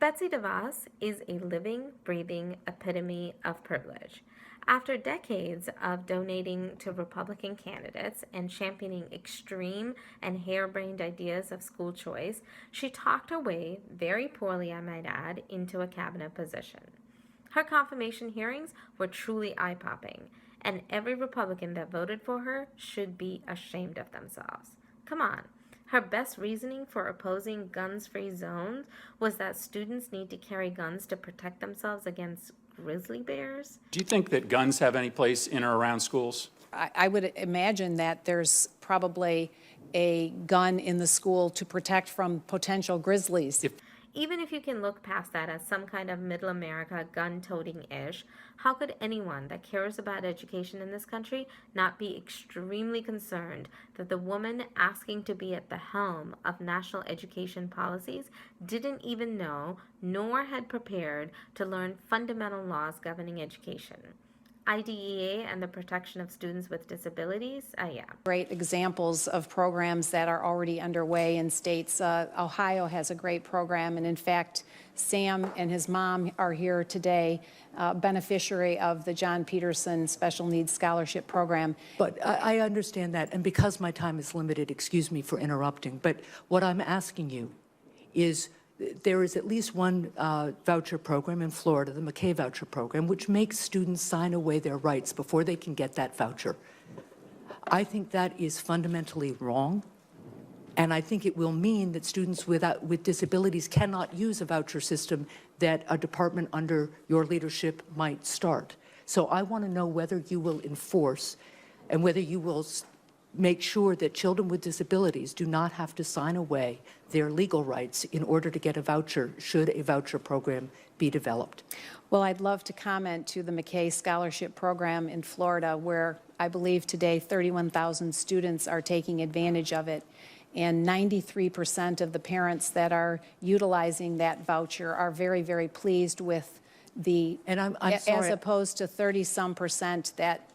Betsy Devos is a living, breathing epitome of privilege. After decades of donating to Republican candidates and championing extreme and harebrained ideas of school choice, she talked her way, very poorly I might add, into a cabinet position. Her confirmation hearings were truly eye popping, and every Republican that voted for her should be ashamed of themselves. Come on. Her best reasoning for opposing guns free zones was that students need to carry guns to protect themselves against grizzly bears. Do you think that guns have any place in or around schools? I would imagine that there's probably a gun in the school to protect from potential grizzlies. Even if you can look past that as some kind of middle America gun-toting ish, how could anyone that cares about education in this country not be extremely concerned that the woman asking to be at the helm of national education policies didn't even know nor had prepared to learn fundamental laws governing education? IDEA and the protection of students with disabilities, yeah. Great examples of programs that are already underway in states. Ohio has a great program, and in fact, Sam and his mom are here today, beneficiary of the John Peterson Special Needs Scholarship Program. But I understand that, and because my time is limited, excuse me for interrupting, but what I'm asking you is, there is at least one voucher program in Florida, the McKay voucher program, which makes students sign away their rights before they can get that voucher. I think that is fundamentally wrong, and I think it will mean that students with disabilities cannot use a voucher system that a department under your leadership might start. So I want to know whether you will enforce and whether you will make sure that children with disabilities do not have to sign away their legal rights in order to get a voucher, should a voucher program be developed. Well, I'd love to comment to the McKay Scholarship Program in Florida, where I believe today 31,000 students are taking advantage of it, and 93% of the parents that are utilizing that voucher are very, very pleased with the, And I'm sorry, as opposed to 30-some% that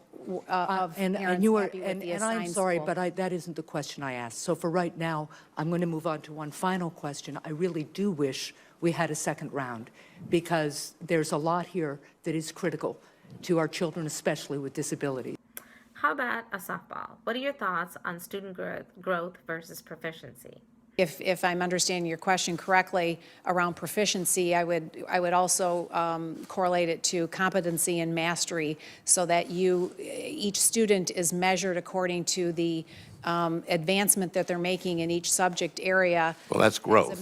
of parents happy with the and assigned I'm sorry, school. but that isn't the question I asked. So for right now, I'm going to move on to one final question. I really do wish we had a second round, because there's a lot here that is critical to our children, especially with disabilities. How about a softball? What are your thoughts on student growth versus proficiency? If I'm understanding your question correctly around proficiency, I would also correlate it to competency and mastery, so that each student is measured according to the advancement that they're making in each subject area. Well, that's growth.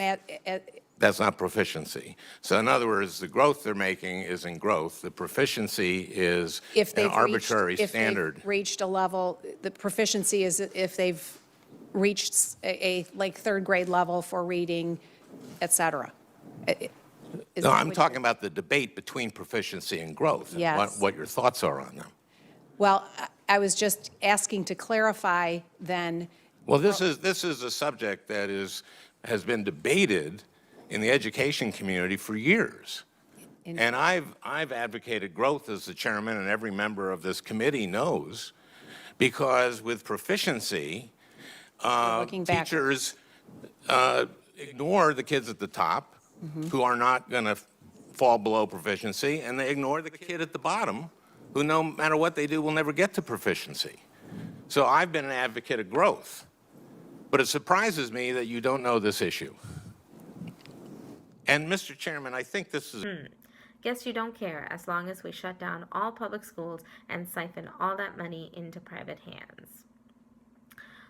That's not proficiency. So in other words, the growth they're making is in growth. The proficiency is an arbitrary standard. If they've reached a level, the proficiency is if they've reached a like third grade level for reading, et cetera. No, I'm talking about the debate between proficiency and growth. Yes. And what your thoughts are on them. Well, I was just asking to clarify then. Well, this is a subject that has been debated in the education community for years. And I've advocated growth, as the chairman and every member of this committee knows, because with proficiency, teachers ignore the kids at the top who are not going to fall below proficiency, and they ignore the kid at the bottom who, no matter what they do, will never get to proficiency. So I've been an advocate of growth, but it surprises me that you don't know this issue. And Mr. Chairman, I think this is... Guess you don't care as long as we shut down all public schools and siphon all that money into private hands.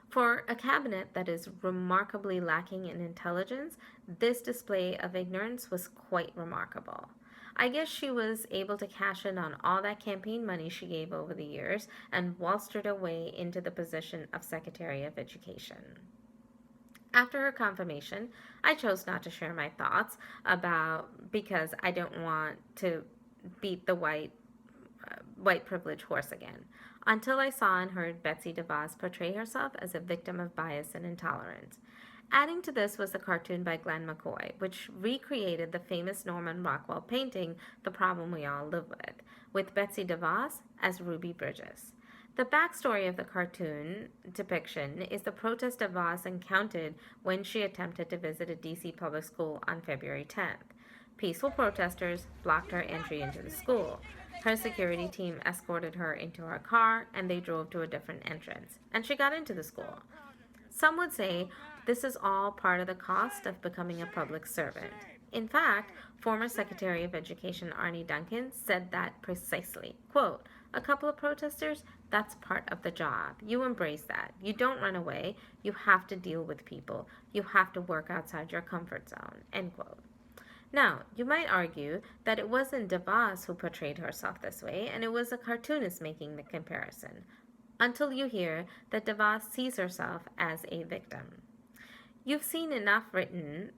For a cabinet that is remarkably lacking in intelligence, this display of ignorance was quite remarkable. I guess she was able to cash in on all that campaign money she gave over the years and waltzed her way into the position of Secretary of Education. After her confirmation, I chose not to share my thoughts because I don't want to beat the white privilege horse again, until I saw and heard Betsy Devos portray herself as a victim of bias and intolerance. Adding to this was the cartoon by Glenn McCoy, which recreated the famous Norman Rockwell painting, The Problem We All Live with Betsy Devos as Ruby Bridges. The backstory of the cartoon depiction is the protest Devos encountered when she attempted to visit a D.C. public school on February 10th. Peaceful protesters blocked her entry into the school. Her security team escorted her into her car and they drove to a different entrance, and she got into the school. Some would say this is all part of the cost of becoming a public servant. In fact, former Secretary of Education Arne Duncan said that precisely. Quote, "A couple of protesters, that's part of the job. You embrace that. You don't run away. You have to deal with people. You have to work outside your comfort zone." End quote. Now, you might argue that it wasn't Devos who portrayed herself this way, and it was a cartoonist making the comparison, until you hear that Devos sees herself as a victim. You've seen enough written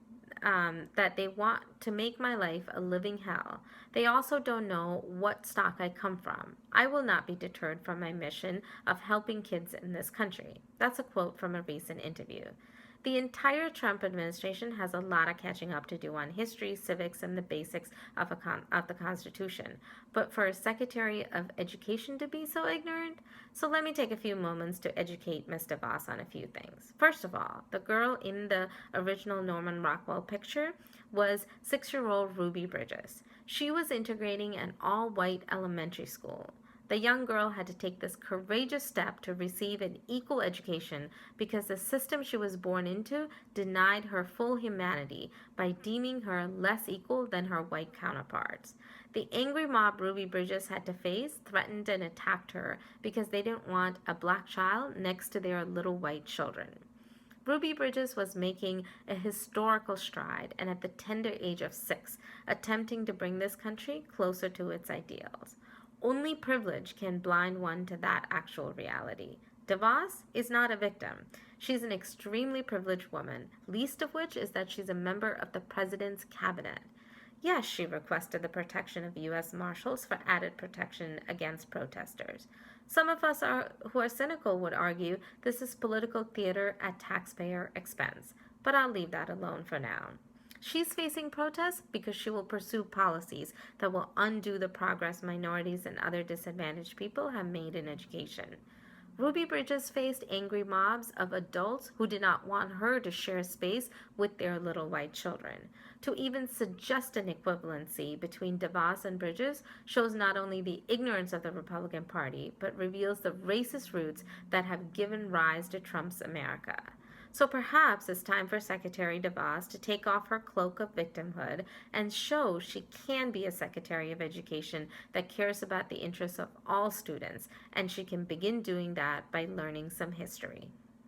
that they want to make my life a living hell. They also don't know what stock I come from. I will not be deterred from my mission of helping kids in this country. That's a quote from a recent interview. The entire Trump administration has a lot of catching up to do on history, civics, and the basics of the Constitution. But for a Secretary of Education to be so ignorant? So let me take a few moments to educate Ms. DeVos on a few things. First of all, the girl in the original Norman Rockwell picture was 6-year-old Ruby Bridges. She was integrating an all-white elementary school. The young girl had to take this courageous step to receive an equal education because the system she was born into denied her full humanity by deeming her less equal than her white counterparts. The angry mob Ruby Bridges had to face threatened and attacked her because they didn't want a black child next to their little white children. Ruby Bridges was making a historical stride, and at the tender age of 6, attempting to bring this country closer to its ideals. Only privilege can blind one to that actual reality. DeVos is not a victim. She's an extremely privileged woman, least of which is that she's a member of the president's cabinet. Yes, she requested the protection of U.S. Marshals for added protection against protesters. Some of us who are cynical would argue this is political theater at taxpayer expense, but I'll leave that alone for now. She's facing protests because she will pursue policies that will undo the progress minorities and other disadvantaged people have made in education. Ruby Bridges faced angry mobs of adults who did not want her to share space with their little white children. To even suggest an equivalency between DeVos and Bridges shows not only the ignorance of the Republican Party, but reveals the racist roots that have given rise to Trump's America. So perhaps it's time for Secretary DeVos to take off her cloak of victimhood and show she can be a Secretary of Education that cares about the interests of all students, and she can begin doing that by learning some history.